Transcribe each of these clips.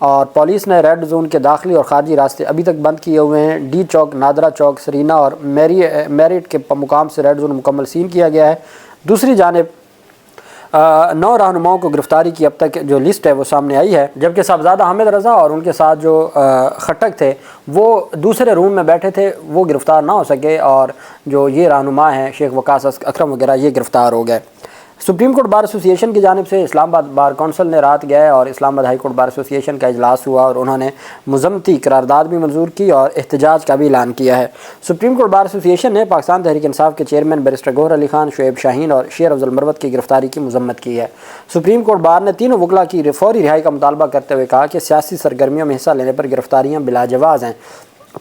اور پولیس نے red zone کے داخلی اور خارجی راستے ابھی تک بند کیے ہوئے ہیں۔ ڈی چوک، نادرہ چوک، سرینا اور میرٹ کے مقام سے ریڈ زون مکمل سین کیا گیا ہے۔ دوسری جانب 9 رہنماؤں کو گرفتاری کی اب تک جو لسٹ ہے وہ سامنے آئی ہے، جبکہ صاحبزادہ حامد رضا اور ان کے ساتھ جو خٹک تھے وہ دوسرے روم میں بیٹھے تھے، وہ گرفتار نہ ہو سکے، اور جو یہ رہنما ہیں شیخ وقاص اکرم وغیرہ یہ گرفتار ہو گئے۔ سپریم کورٹ بار ایسوسی ایشن کی جانب سے اسلام آباد بار کونسل نے رات گئے اور اسلام آباد ہائی کورٹ بار ایسوسی ایشن کا اجلاس ہوا اور انہوں نے مذمتی قرارداد بھی منظور کی اور احتجاج کا بھی اعلان کیا ہے۔ سپریم کورٹ بار ایسوسی ایشن نے پاکستان تحریک انصاف کے چیئرمین بیرسٹر گوہر علی خان، شعیب شاہین اور شیر افضل مروت کی گرفتاری کی مذمت کی ہے۔ سپریم کورٹ بار نے تینوں وکلاء کی فوری رہائی کا مطالبہ کرتے ہوئے کہا کہ سیاسی سرگرمیوں میں حصہ لینے پر گرفتاریاں بلا جواز ہیں۔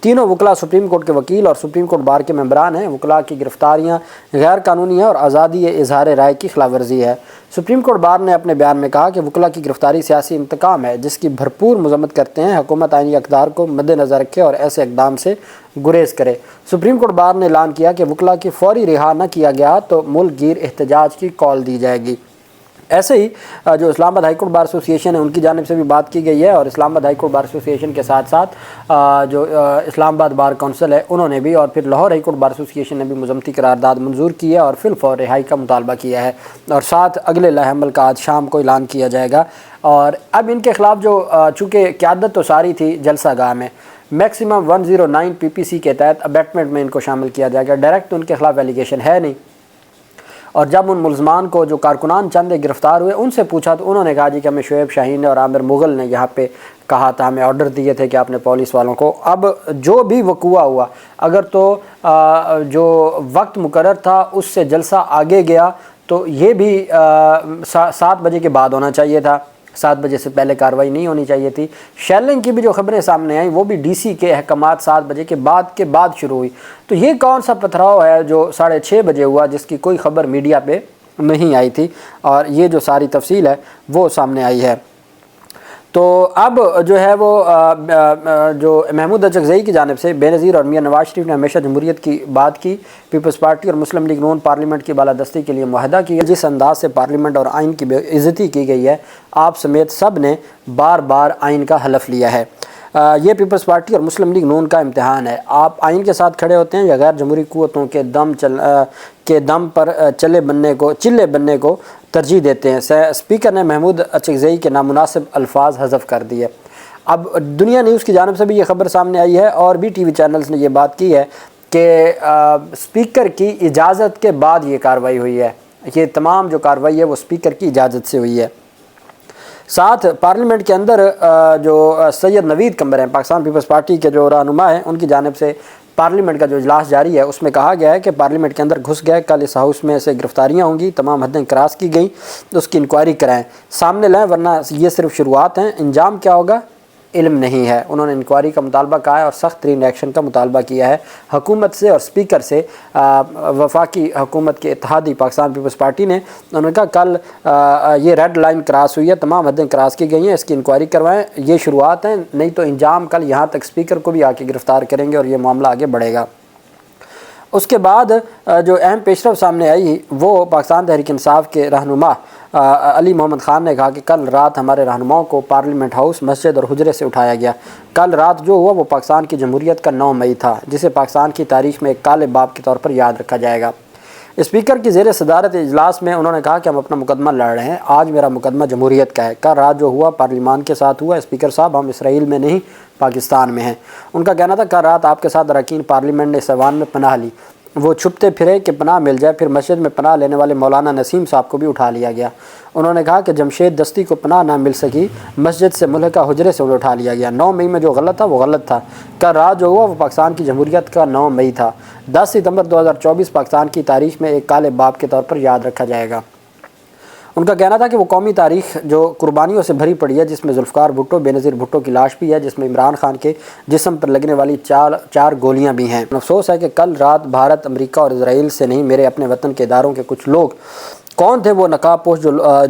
تینوں وکلاء سپریم کورٹ کے وکیل اور سپریم کورٹ بار کے ممبران ہیں۔ وکلاء کی گرفتاریاں غیر قانونی ہیں اور آزادی اظہار رائے کی خلاف ورزی ہے۔ سپریم کورٹ بار نے اپنے بیان میں کہا کہ وکلاء کی گرفتاری سیاسی انتقام ہے جس کی بھرپور مذمت کرتے ہیں۔ حکومت آئینی اقدار کو مد نظر رکھے اور ایسے اقدام سے گریز کرے۔ سپریم کورٹ بار نے اعلان کیا کہ وکلاء کی فوری رہا نہ کیا گیا تو ملک گیر احتجاج کی کال دی جائے گی۔ ایسے ہی جو اسلام آباد ہائی کورٹ بار ایسوسی ایشن ہے ان کی جانب سے بھی بات کی گئی ہے، اور اسلام آباد ہائی کورٹ بار ایسوسی ایشن کے ساتھ ساتھ جو اسلام آباد بار کونسل ہے انہوں نے بھی، اور پھر لاہور ہائی کورٹ بار ایسوسی ایشن نے بھی مذمتی قرارداد منظور کی ہے اور فی الفور رہائی کا مطالبہ کیا ہے، اور ساتھ اگلے لائحہ عمل کا آج شام کو اعلان کیا جائے گا۔ اور اب ان کے خلاف جو چونکہ قیادت تو ساری تھی جلسہ گاہ میں، میکسیمم 109 PPC کے تحت ابیٹمنٹ میں ان کو شامل کیا جائے گا۔ ڈائریکٹ ان کے خلاف ایلیگیشن ہے نہیں، اور جب ان ملزمان کو جو کارکنان چند گرفتار ہوئے ان سے پوچھا تو انہوں نے کہا جی کہ ہمیں شعیب شاہین اور عامر مغل نے یہاں پہ کہا تھا، ہمیں آرڈر دیے تھے کہ آپ نے پولیس والوں کو۔ اب جو بھی وقوع ہوا، اگر تو جو وقت مقرر تھا اس سے جلسہ آگے گیا تو یہ بھی 7 بجے کے بعد ہونا چاہیے تھا، 7 بجے سے پہلے کارروائی نہیں ہونی چاہیے تھی۔ شیلنگ کی بھی جو خبریں سامنے آئیں وہ بھی DC کے احکامات 7 بجے کے بعد شروع ہوئی۔ تو یہ کون سا پتھراؤ ہے جو 6:30 بجے ہوا جس کی کوئی خبر میڈیا پہ نہیں آئی تھی، اور یہ جو ساری تفصیل ہے وہ سامنے آئی ہے۔ تو اب جو ہے وہ جو محمود اچکزئی کی جانب سے بے نظیر اور میاں نواز شریف نے ہمیشہ جمہوریت کی بات کی، پیپلز پارٹی اور مسلم لیگ نون پارلیمنٹ کی بالادستی کے لیے معاہدہ کیا، جس انداز سے پارلیمنٹ اور آئین کی بے عزتی کی گئی ہے، آپ سمیت سب نے بار بار آئین کا حلف لیا ہے۔ یہ پیپلز پارٹی اور مسلم لیگ نون کا امتحان ہے، آپ آئین کے ساتھ کھڑے ہوتے ہیں یا غیر جمہوری قوتوں کے دم پر چلے بننے کو ترجیح دیتے ہیں۔ اسپیکر نے محمود اچکزئی کے نامناسب الفاظ حذف کر دیے۔ اب دنیا نیوز کی جانب سے بھی یہ خبر سامنے آئی ہے اور بھی TV چینلز نے یہ بات کی ہے کہ اسپیکر کی اجازت کے بعد یہ کارروائی ہوئی ہے، یہ تمام جو کارروائی ہے وہ اسپیکر کی اجازت سے ہوئی ہے۔ ساتھ پارلیمنٹ کے اندر جو سید نوید قمر ہیں، پاکستان پیپلز پارٹی کے جو رہنما ہیں، ان کی جانب سے پارلیمنٹ کا جو اجلاس جاری ہے اس میں کہا گیا ہے کہ پارلیمنٹ کے اندر گھس گئے، کل اس ہاؤس میں سے گرفتاریاں ہوں گی، تمام حدیں کراس کی گئیں، اس کی انکوائری کرائیں، سامنے لائیں، ورنہ یہ صرف شروعات ہیں، انجام کیا ہوگا علم نہیں ہے۔ انہوں نے انکوائری کا مطالبہ کہا ہے اور سخت ترین ایکشن کا مطالبہ کیا ہے حکومت سے اور اسپیکر سے۔ وفاقی حکومت کے اتحادی پاکستان پیپلز پارٹی نے انہوں نے کہا کل یہ ریڈ لائن کراس ہوئی ہے، تمام حدیں کراس کی گئی ہیں، اس کی انکوائری کروائیں، یہ شروعات ہیں، نہیں تو انجام کل یہاں تک اسپیکر کو بھی آ کے گرفتار کریں گے اور یہ معاملہ آگے بڑھے گا۔ اس کے بعد جو اہم پیش رفت سامنے آئی وہ پاکستان تحریک انصاف کے رہنما علی محمد خان نے کہا کہ کل رات ہمارے رہنماؤں کو پارلیمنٹ ہاؤس، مسجد اور حجرے سے اٹھایا گیا۔ کل رات جو ہوا وہ پاکستان کی جمہوریت کا 9 مئی تھا، جسے پاکستان کی تاریخ میں ایک کالے باب کے طور پر یاد رکھا جائے گا۔ اسپیکر کی زیر صدارت اجلاس میں انہوں نے کہا کہ ہم اپنا مقدمہ لڑ رہے ہیں، آج میرا مقدمہ جمہوریت کا ہے۔ کل رات جو ہوا پارلیمان کے ساتھ ہوا۔ اسپیکر صاحب، ہم اسرائیل میں نہیں پاکستان میں ہیں۔ ان کا کہنا تھا کل رات آپ کے ساتھ اراکین پارلیمنٹ نے اس ایوان میں پناہ لی، وہ چھپتے پھرے کہ پناہ مل جائے، پھر مسجد میں پناہ لینے والے مولانا نسیم صاحب کو بھی اٹھا لیا گیا۔ انہوں نے کہا کہ جمشید دستی کو پناہ نہ مل سکی، مسجد سے ملحقہ حجرے سے انہیں اٹھا لیا گیا۔ 9 مئی میں جو غلط تھا وہ غلط تھا، کل رات جو ہوا وہ پاکستان کی جمہوریت کا 9 مئی تھا۔ 10 ستمبر 2024 پاکستان کی تاریخ میں ایک کالے باب کے طور پر یاد رکھا جائے گا۔ ان کا کہنا تھا کہ وہ قومی تاریخ جو قربانیوں سے بھری پڑی ہے، جس میں ذوالفقار بھٹو، بے نظیر بھٹو کی لاش بھی ہے، جس میں عمران خان کے جسم پر لگنے والی 4 گولیاں بھی ہیں۔ افسوس ہے کہ کل رات بھارت، امریکہ اور اسرائیل سے نہیں، میرے اپنے وطن کے اداروں کے کچھ لوگ کون تھے وہ نقاب پوش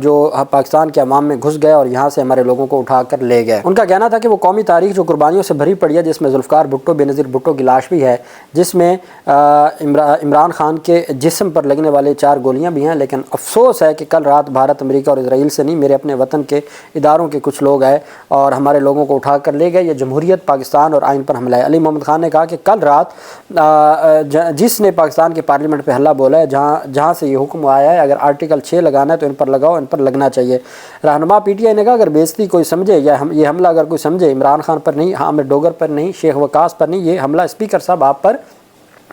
جو پاکستان کے عوام میں گھس گئے اور یہاں سے ہمارے لوگوں کو اٹھا کر لے گئے؟ ان کا کہنا تھا کہ وہ قومی تاریخ جو قربانیوں سے بھری پڑی ہے، جس میں ذوالفقار بھٹو، بےنظیر بھٹو کی لاش بھی ہے، جس میں عمران خان کے جسم پر لگنے والے 4 گولیاں بھی ہیں، لیکن افسوس ہے کہ کل رات بھارت، امریکہ اور اسرائیل سے نہیں، میرے اپنے وطن کے اداروں کے کچھ لوگ آئے اور ہمارے لوگوں کو اٹھا کر لے گئے۔ یہ جمہوریت، پاکستان اور آئین پر حملہ ہے۔ علی محمد خان نے کہا کہ کل رات جس نے پاکستان کے پارلیمنٹ پہ حملہ بولا ہے، جہاں سے یہ حکم آیا ہے، اگر آرٹیکل 6 لگانا ہے تو ان پر لگاؤ، ان پر لگنا چاہیے۔ رہنما پی ٹی آئی نے کہا اگر بیزتی کوئی سمجھے یا یہ حملہ اگر کوئی سمجھے، عمران خان پر نہیں، حامد ڈوگر پر نہیں، شیخ وقاص پر نہیں، یہ حملہ اسپیکر صاحب آپ پر،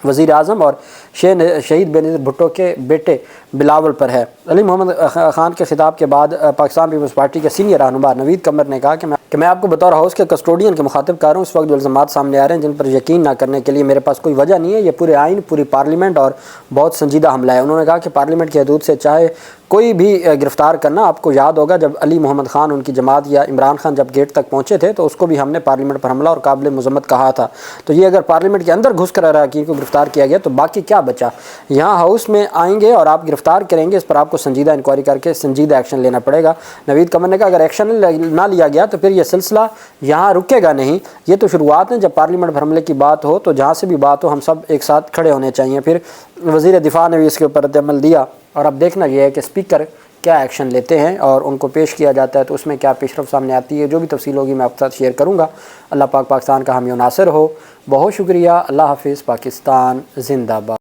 وزیر اعظم اور شہید بےنظیر بھٹو کے بیٹے بلاول پر ہے۔ علی محمد خان کے خطاب کے بعد پاکستان پیپلز پارٹی کے سینئر رہنما نوید قمر نے کہا کہ میں آپ کو بطور ہاؤس کے کسٹوڈین کے مخاطب کر رہا ہوں۔ اس وقت جو الزامات سامنے آ رہے ہیں جن پر یقین نہ کرنے کے لیے میرے پاس کوئی وجہ نہیں ہے، یہ پورے آئین، پوری پارلیمنٹ اور بہت سنجیدہ حملہ ہے۔ انہوں نے کہا کہ پارلیمنٹ کی حدود سے چاہے کوئی بھی گرفتار کرنا، آپ کو یاد ہوگا جب علی محمد خان، ان کی جماعت یا عمران خان جب گیٹ تک پہنچے تھے تو اس کو بھی ہم نے پارلیمنٹ پر حملہ اور قابل مذمت کہا تھا۔ تو یہ اگر پارلیمنٹ کے اندر گھس کر اراکین کو گرفتار کیا گیا تو باقی کیا بچا؟ یہاں ہاؤس میں آئیں گے اور آپ گرفتار کریں گے، اس پر آپ کو سنجیدہ انکوائری کر کے سنجیدہ ایکشن لینا پڑے گا۔ نوید قمر نے کہا اگر ایکشن نہ لیا گیا تو پھر یہ سلسلہ یہاں رکے گا نہیں، یہ تو شروعات ہے۔ جب پارلیمنٹ پر حملے کی بات ہو تو جہاں سے بھی بات ہو ہم سب ایک ساتھ کھڑے ہونے چاہیے۔ پھر وزیر دفاع نے بھی اس کے اوپر رد عمل دیا، اور اب دیکھنا یہ ہے کہ اسپیکر کیا ایکشن لیتے ہیں اور ان کو پیش کیا جاتا ہے تو اس میں کیا پیش رفت سامنے آتی ہے۔ جو بھی تفصیل ہوگی میں آپ کے ساتھ شیئر کروں گا۔ اللہ پاک پاکستان کا حامی و ناصر ہو۔ بہت شکریہ۔ اللہ حافظ۔ پاکستان زندہ باد۔